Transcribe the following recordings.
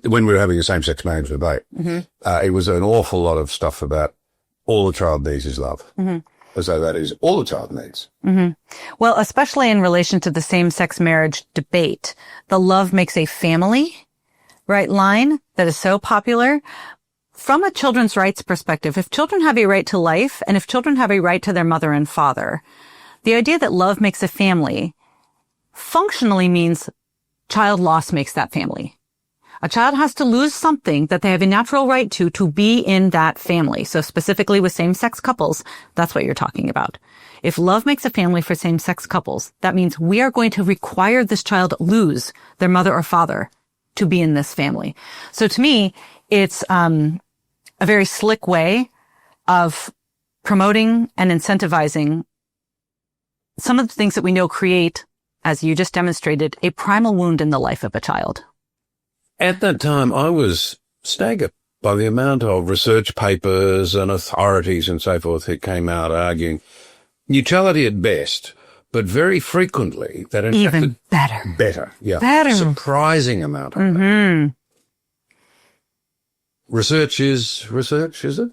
when we were having a same-sex marriage debate, it was an awful lot of stuff about all the child needs is love. As though that is all the child needs. Well, especially in relation to the same-sex marriage debate, the love makes a family, right, line that is so popular. From a children's rights perspective, if children have a right to life and if children have a right to their mother and father, the idea that love makes a family functionally means child loss makes that family. A child has to lose something that they have a natural right to be in that family. So specifically with same-sex couples, that's what you're talking about. If love makes a family for same-sex couples, that means we are going to require this child lose their mother or father to be in this family. So to me, it's a very slick way of promoting and incentivizing some of the things that we know create, as you just demonstrated, a primal wound in the life of a child. At that time, I was staggered by the amount of research papers and authorities and so forth who came out arguing neutrality at best, but very frequently that in even fact, better. Yeah. Better. Surprising amount of that. Research is research, is it?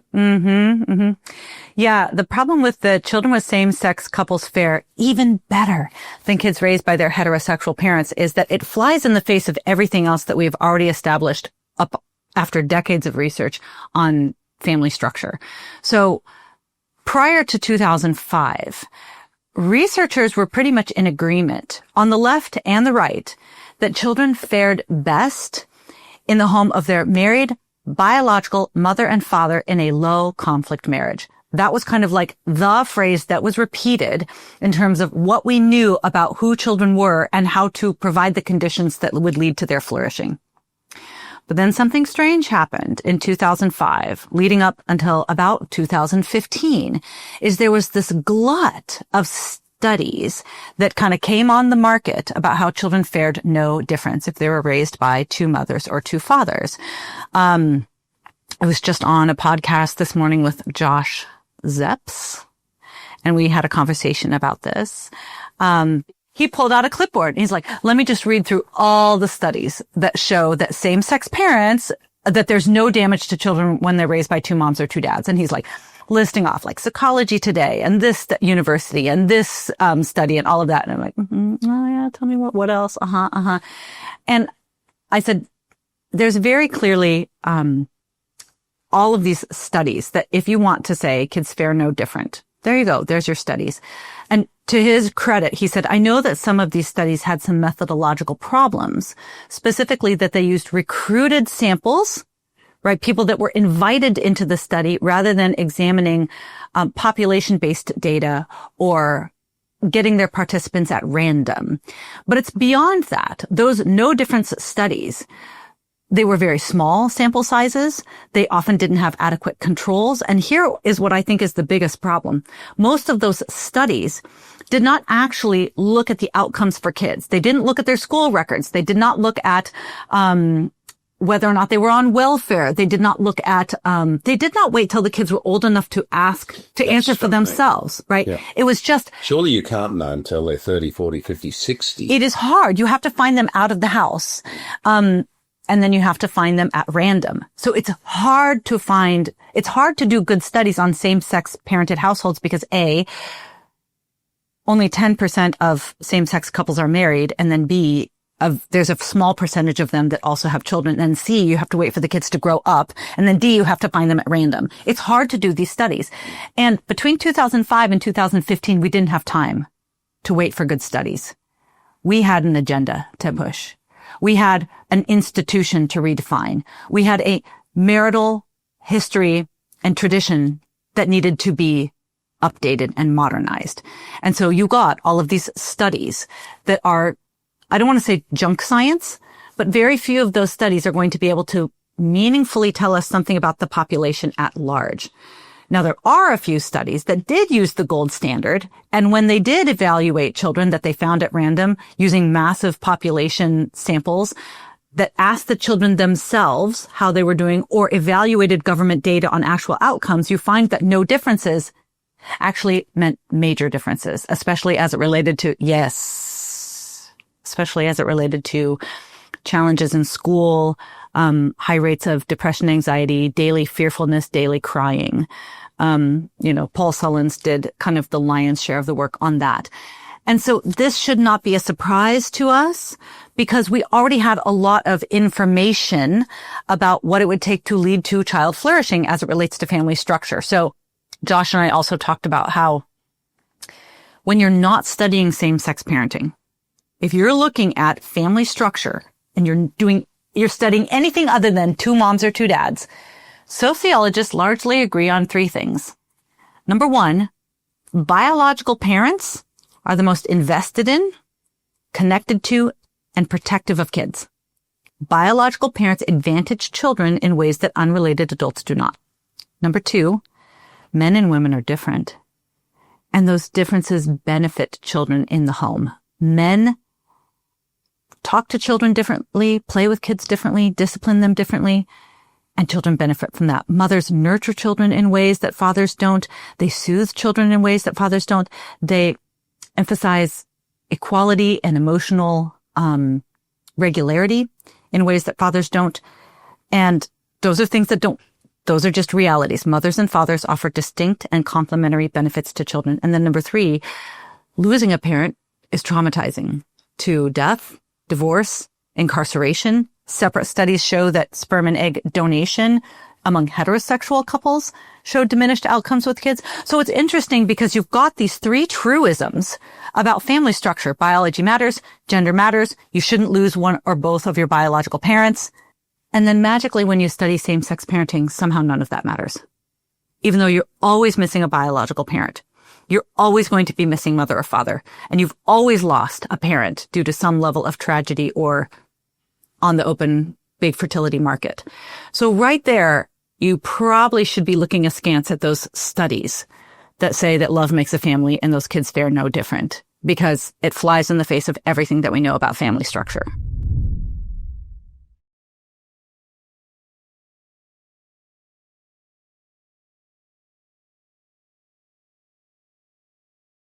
Yeah, the problem with the children with same-sex couples fare even better than kids raised by their heterosexual parents is that it flies in the face of everything else that we've already established up after decades of research on family structure. So prior to 2005, researchers were pretty much in agreement on the left and the right that children fared best in the home of their married biological mother and father in a low conflict marriage. That was kind of like the phrase that was repeated in terms of what we knew about who children were and how to provide the conditions that would lead to their flourishing. But then something strange happened in 2005, leading up until about 2015, is there was this glut of studies that kind of came on the market about how children fared no difference if they were raised by two mothers or two fathers. I was just on a podcast this morning with Josh Zepps, and we had a conversation about this. He pulled out a clipboard and he's like, let me just read through all the studies that show that same-sex parents, that there's no damage to children when they're raised by two moms or two dads. And he's like listing off like Psychology Today and this university and this study and all of that. And I'm like, oh yeah, tell me what else? And I said, there's very clearly all of these studies that if you want to say kids fare no different, there you go. There's your studies. And to his credit, he said, I know that some of these studies had some methodological problems, specifically that they used recruited samples, right? People that were invited into the study rather than examining population-based data or getting their participants at random. But it's beyond that. Those no difference studies, they were very small sample sizes. They often didn't have adequate controls. And here is what I think is the biggest problem. Most of those studies did not actually look at the outcomes for kids. They didn't look at their school records. They did not look at whether or not they were on welfare. They did not look at, they did not wait till the kids were old enough to answer for themselves, right? Yeah. It was just... Surely you can't know until they're 30, 40, 50, 60. It is hard. You have to find them out of the house. And then you have to find them at random. So it's hard to do good studies on same-sex parented households because A, only 10% of same-sex couples are married, and then B, there's a small percentage of them that also have children, and C, you have to wait for the kids to grow up, and then D, you have to find them at random. It's hard to do these studies. And between 2005 and 2015, we didn't have time to wait for good studies. We had an agenda to push. We had an institution to redefine. We had a marital history and tradition that needed to be updated and modernized. And so you got all of these studies that are, I don't want to say junk science, but very few of those studies are going to be able to meaningfully tell us something about the population at large. Now, there are a few studies that did use the gold standard, and when they did evaluate children that they found at random using massive population samples that asked the children themselves how they were doing or evaluated government data on actual outcomes, you find that no differences actually meant major differences, especially as it related to challenges in school, high rates of depression, anxiety, daily fearfulness, daily crying. Paul Sullins did kind of the lion's share of the work on that. And so this should not be a surprise to us because we already had a lot of information about what it would take to lead to child flourishing as it relates to family structure. So Josh and I also talked about how when you're not studying same-sex parenting, if you're looking at family structure and you're studying anything other than two moms or two dads, sociologists largely agree on three things. Number one, biological parents are the most invested in, connected to, and protective of kids. Biological parents advantage children in ways that unrelated adults do not. Number two, men and women are different, and those differences benefit children in the home. Men talk to children differently, play with kids differently, discipline them differently, and children benefit from that. Mothers nurture children in ways that fathers don't. They soothe children in ways that fathers don't. They emphasize equality and emotional regularity in ways that fathers don't. And those are things that those are just realities. Mothers and fathers offer distinct and complementary benefits to children. And then number three, losing a parent is traumatizing to death, divorce, incarceration. Separate studies show that sperm and egg donation among heterosexual couples showed diminished outcomes with kids. So it's interesting because you've got these three truisms about family structure. Biology matters, gender matters, you shouldn't lose one or both of your biological parents. And then magically when you study same-sex parenting, somehow none of that matters. Even though you're always missing a biological parent. You're always going to be missing mother or father. And you've always lost a parent due to some level of tragedy or on the open big fertility market. So right there, you probably should be looking askance at those studies that say that love makes a family and those kids fare no different because it flies in the face of everything that we know about family structure.